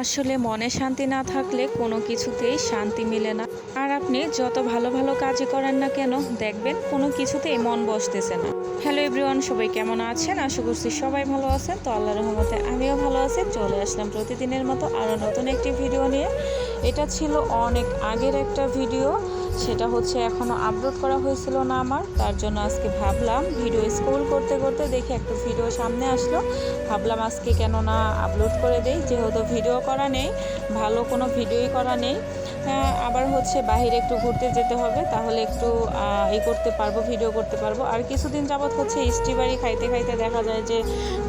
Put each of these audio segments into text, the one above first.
আসলে মনে শান্তি না থাকলে কোনো কিছুতেই শান্তি মেলে না। আর আপনি যত ভালো ভালো কাজই করেন না কেন, দেখবেন কোনো কিছুতেই মন বসতেছে না। হ্যালো এভরিওয়ান, সবাই কেমন আছেন? আশা করছি সবাই ভালো আছেন। তো আল্লাহর রহমতে আমিও ভালো আছি। চলে আসলাম প্রতিদিনের মতো আরও নতুন একটি ভিডিও নিয়ে। এটা ছিল অনেক আগের একটা ভিডিও, সেটা হচ্ছে এখনও আপলোড করা হয়েছিল না আমার। তার জন্য আজকে ভাবলাম ভিডিও স্ক্রল করতে করতে দেখি একটা ভিডিও সামনে আসলো, ভাবলাম আজকে কেন না আপলোড করে দেই, যেহেতু ভিডিও করা নেই, ভালো কোনো ভিডিওই করা নেই। আবার হচ্ছে বাহিরে একটু ঘুরতে যেতে হবে, তাহলে একটু করতে পারবো, ভিডিও করতে পারবো। আর কিছুদিন যাবৎ হচ্ছে স্ট্রবেরি খাইতে খাইতে দেখা যায় যে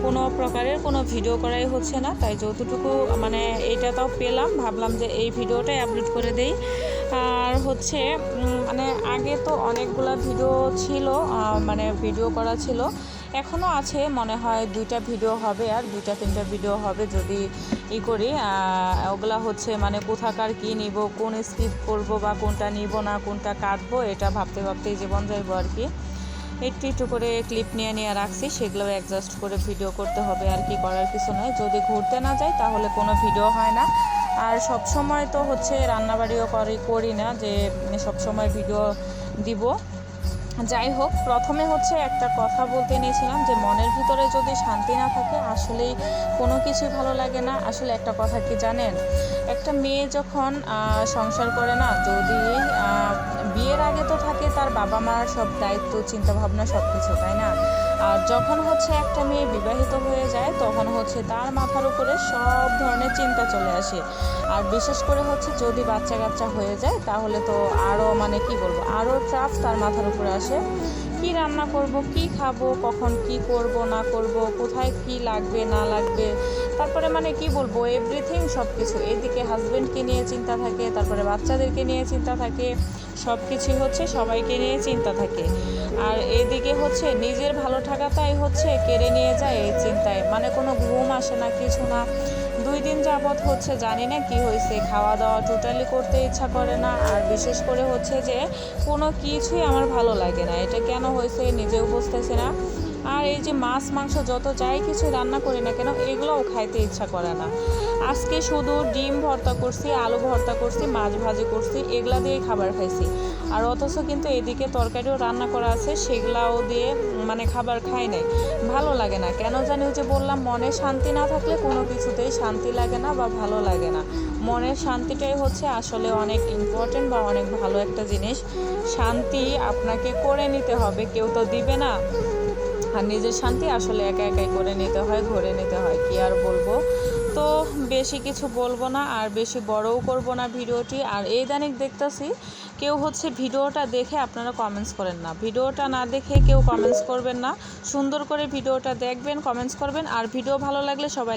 কোনো প্রকারের কোনো ভিডিও করাই হচ্ছে না। তাই যতটুকু মানে এইটা তাও পেলাম, ভাবলাম যে এই ভিডিওটাই আপলোড করে দেই। আর হচ্ছে মানে আগে তো অনেকগুলা ভিডিও ছিল, মানে ভিডিও করা ছিল, এখনও আছে মনে হয় 2টা ভিডিও হবে, আর 2-3টা ভিডিও হবে যদি করি। ওগুলা হচ্ছে মানে কোথাকার কি নিব, কোন স্কিপ করব বা কোনটা নিব না, কোনটা কাটবো, এটা ভাবতে ভাবতেই জীবন যাইব আর কি। একটু একটু করে ক্লিপ নিয়ে রাখছি, সেগুলো অ্যাডজাস্ট করে ভিডিও করতে হবে আর কি, করার কিছু নয়। যদি ঘুরতে না যাই তাহলে কোনো ভিডিও হয় না। আর সব সময় তো হচ্ছে রান্নাবাড়িও করি না যে সব সময় ভিডিও দিব। যাই হোক, প্রথমে হচ্ছে একটা কথা বলতে নিয়েছিলাম যে মনের ভিতরে যদি শান্তি না থাকে আসলেই কোনো কিছুই ভালো লাগে না। আসলে একটা কথা কি জানেন, একটা মেয়ে যখন সংসার করে না, যদি বিয়ের আগে তো থাকে তার বাবা মার সব দায়িত্ব, চিন্তাভাবনা সব কিছু, তাই না? আর যখন হচ্ছে একটা মেয়ে বিবাহিত হয়ে যায় তখন হচ্ছে তার মাথার উপরে সব ধরনের চিন্তা চলে আসে। আর বিশেষ করে হচ্ছে যদি বাচ্চা কাচ্চা হয়ে যায় তাহলে তো আরও মানে কি বলবো, আরও চাপ তার মাথার উপরে আসে। কি রান্না করব, কি খাবো, কখন কি করব না করব, কোথায় কি লাগবে না লাগবে, তারপরে মানে কি বলবো, এভরিথিং সব কিছু। এদিকে হাজব্যান্ডকে নিয়ে চিন্তা থাকে, তারপরে বাচ্চাদেরকে নিয়ে চিন্তা থাকে, সব কিছুই হচ্ছে সবাইকে নিয়ে চিন্তা থাকে। আর এদিকে হচ্ছে নিজের ভালো থাকাটাই হচ্ছে কেড়ে নিয়ে যায় এই চিন্তায়, মানে কোনো ঘুম আসে না, কিছু না। 2 দিন যাবৎ হচ্ছে জানি না কি হয়েছে, খাওয়া দাওয়া টোটালি করতে ইচ্ছা করে না। আর বিশেষ করে হচ্ছে যে কোনো কিছুই আমার ভালো লাগে না, এটা কেন হয়েছে নিজেও বুঝতেছি না। আর এই যে মাছ মাংস যত যাই কিছু রান্না করি না কেন, এগুলোও খাইতে ইচ্ছা করে না। আজকে শুধু ডিম ভর্তা করছি, আলু ভর্তা করছি, মাছ ভাজি করছি, এগুলা দিয়ে খাবার খাইছি। আর অথচ কিন্তু এদিকে তরকারিও রান্না করা আছে, সেগুলাও দিয়ে মানে খাবার খাই নাই। ভালো লাগে না কেন জানি, ওই যে বললাম মনে শান্তি না থাকলে কোনো কিছুতেই শান্তি লাগে না বা ভালো লাগে না। মনের শান্তিটাই হচ্ছে আসলে অনেক ইম্পর্টেন্ট বা অনেক ভালো একটা জিনিস। শান্তি আপনাকে করে নিতে হবে, কেউ তো দিবে না। আর নিজের শান্তি আসলে একা একাই করে নিতে হয়, ঘরে নিতে হয়, কি আর বলবো। তো বেশি কিছু বলবো না আর বেশি বড়ও করব না ভিডিওটি। আর এই দানিক দেখতেছি কেউ হচ্ছে ভিডিওটা দেখে আপনারা কমেন্টস করেন না, ভিডিওটা না দেখে কেউ কমেন্টস করবেন না। সুন্দর করে ভিডিওটা দেখবেন, কমেন্টস করবেন। আর ভিডিও ভালো লাগলে সবাই